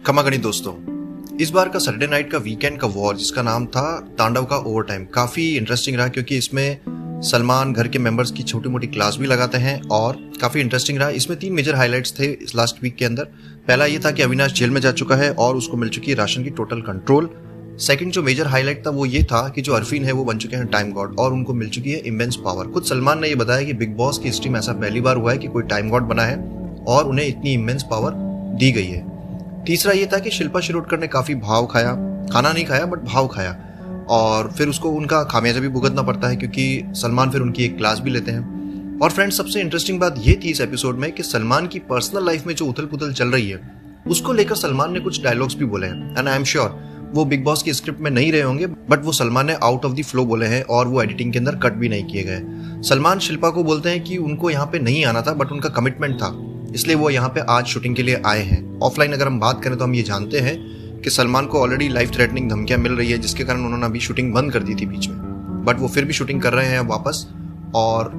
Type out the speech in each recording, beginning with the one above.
खमागणी दोस्तों, इस बार का सैटरडे नाइट का वीकेंड का वॉर जिसका नाम था तांडव का ओवर टाइम काफ़ी इंटरेस्टिंग रहा क्योंकि इसमें सलमान घर के मेंबर्स की छोटी मोटी क्लास भी लगाते हैं और काफ़ी इंटरेस्टिंग रहा। इसमें 3 मेजर हाइलाइट्स थे इस लास्ट वीक के अंदर। पहला ये था कि अविनाश जेल में जा चुका है और उसको मिल चुकी है राशन की टोटल कंट्रोल। सेकंड जो मेजर हाईलाइट था वो ये था कि जो अरफीन है वो बन चुके हैं टाइम गॉड और उनको मिल चुकी है इमेंस पावर। खुद सलमान ने ये बताया कि बिग बॉस की हिस्ट्री में ऐसा पहली बार हुआ है कि कोई टाइम गॉड बना है और उन्हें इतनी इमेंस पावर दी गई है। तीसरा ये था कि शिल्पा शिरोडकर ने काफी भाव खाया, खाना नहीं खाया बट भाव खाया, और फिर उसको उनका खामियाजा भी भुगतना पड़ता है क्योंकि सलमान फिर उनकी एक क्लास भी लेते हैं। और फ्रेंड्स, सबसे इंटरेस्टिंग बात ये थी इस एपिसोड में कि सलमान की पर्सनल लाइफ में जो उथल पुथल चल रही है उसको लेकर सलमान ने कुछ डायलॉग्स भी बोले हैं एंड आई एम श्योर वो बिग बॉस की स्क्रिप्ट में नहीं रहे होंगे बट वो सलमान ने आउट ऑफ द फ्लो बोले हैं और वो एडिटिंग के अंदर कट भी नहीं किए गए। सलमान शिल्पा को बोलते हैं कि उनको यहाँ पे नहीं आना था बट उनका कमिटमेंट था इसलिए वो यहाँ पे आज शूटिंग के लिए आए हैं। ऑफलाइन अगर हम बात करें तो हम ये जानते हैं कि सलमान को ऑलरेडी लाइफ थ्रेटनिंग धमकियां मिल रही है जिसके कारण उन्होंने अभी शूटिंग बंद कर दी थी बीच में, बट वो फिर भी शूटिंग कर रहे हैं वापस और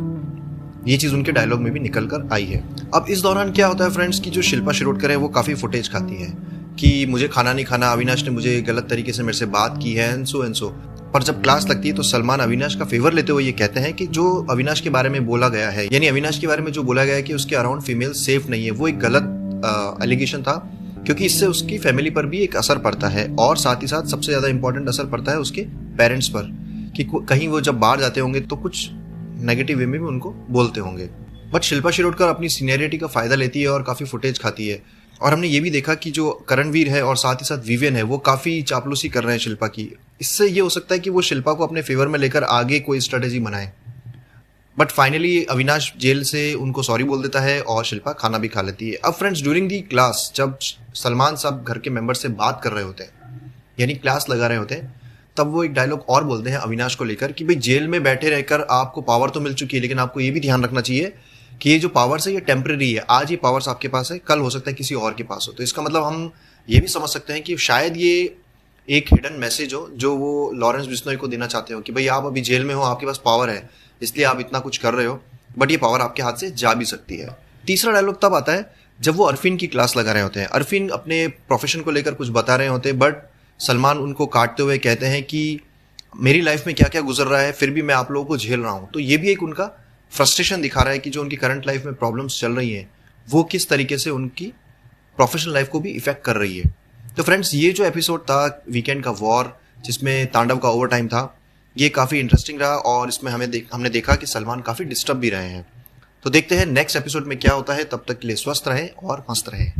ये चीज़ उनके डायलॉग में भी निकल कर आई है। अब इस दौरान क्या होता है फ्रेंड्स कि जो शिल्पा शिरोडकर है वो काफ़ी फुटेज खाती है कि मुझे खाना नहीं खाना, अविनाश ने मुझे गलत तरीके से मेरे से बात की है एंड सो। पर जब क्लास लगती है तो सलमान अविनाश का फेवर लेते हुए ये कहते हैं कि जो अविनाश के बारे में बोला गया है, यानी अविनाश के बारे में जो बोला गया है कि उसके अराउंड फीमेल सेफ नहीं है, वो एक गलत एलिगेशन था क्योंकि इससे उसकी फैमिली पर भी एक असर पड़ता है और साथ ही साथ सबसे ज़्यादा इंपॉर्टेंट असर पड़ता है उसके पेरेंट्स पर कि कहीं वो जब बाहर जाते होंगे तो कुछ नेगेटिव वे में भी उनको बोलते होंगे। बट शिल्पा शिरोडकर अपनी सीनियरिटी का फायदा लेती है और काफ़ी फुटेज खाती है। और हमने ये भी देखा कि जो करणवीर है और साथ ही साथ विवियन है वो काफ़ी चापलूसी कर रहे हैं शिल्पा की। इससे ये हो सकता है कि वो शिल्पा को अपने फेवर में लेकर आगे कोई स्ट्रेटेजी बनाए। बट फाइनली अविनाश जेल से उनको सॉरी बोल देता है और शिल्पा खाना भी खा लेती है। अब फ्रेंड्स, ड्यूरिंग दी क्लास जब सलमान साहब घर के मेंबर से बात कर रहे होते हैं यानी क्लास लगा रहे होते हैं तब वो एक डायलॉग और बोलते हैं अविनाश को लेकर कि भाई जेल में बैठे रहकर आपको पावर तो मिल चुकी है लेकिन आपको ये भी ध्यान रखना चाहिए कि ये जो पावर्स है ये टेम्परेरी है। आज ये पावर्स आपके पास है, कल हो सकता है किसी और के पास हो। तो इसका मतलब हम ये भी समझ सकते हैं कि शायद ये एक हिडन मैसेज हो जो वो लॉरेंस बिश्नोई को देना चाहते हो कि भाई आप अभी जेल में हो, आपके पास पावर है इसलिए आप इतना कुछ कर रहे हो बट ये पावर आपके हाथ से जा भी सकती है। तीसरा डायलॉग तब आता है जब वो अरफीन की क्लास लगा रहे होते हैं। अरफीन अपने प्रोफेशन को लेकर कुछ बता रहे होते हैं बट सलमान उनको काटते हुए कहते हैं कि मेरी लाइफ में क्या क्या गुजर रहा है फिर भी मैं आप लोगों को झेल रहा हूँ। तो ये भी एक उनका फ्रस्ट्रेशन दिखा रहा है कि जो उनकी करंट लाइफ में प्रॉब्लम्स चल रही हैं वो किस तरीके से उनकी प्रोफेशनल लाइफ को भी इफेक्ट कर रही है। तो फ्रेंड्स, ये जो एपिसोड था वीकेंड का वॉर जिसमें तांडव का ओवर टाइम था ये काफ़ी इंटरेस्टिंग रहा और इसमें हमने देखा कि सलमान काफ़ी डिस्टर्ब भी रहे हैं। तो देखते हैं नेक्स्ट एपिसोड में क्या होता है। तब तक के लिए स्वस्थ रहें और मस्त रहें।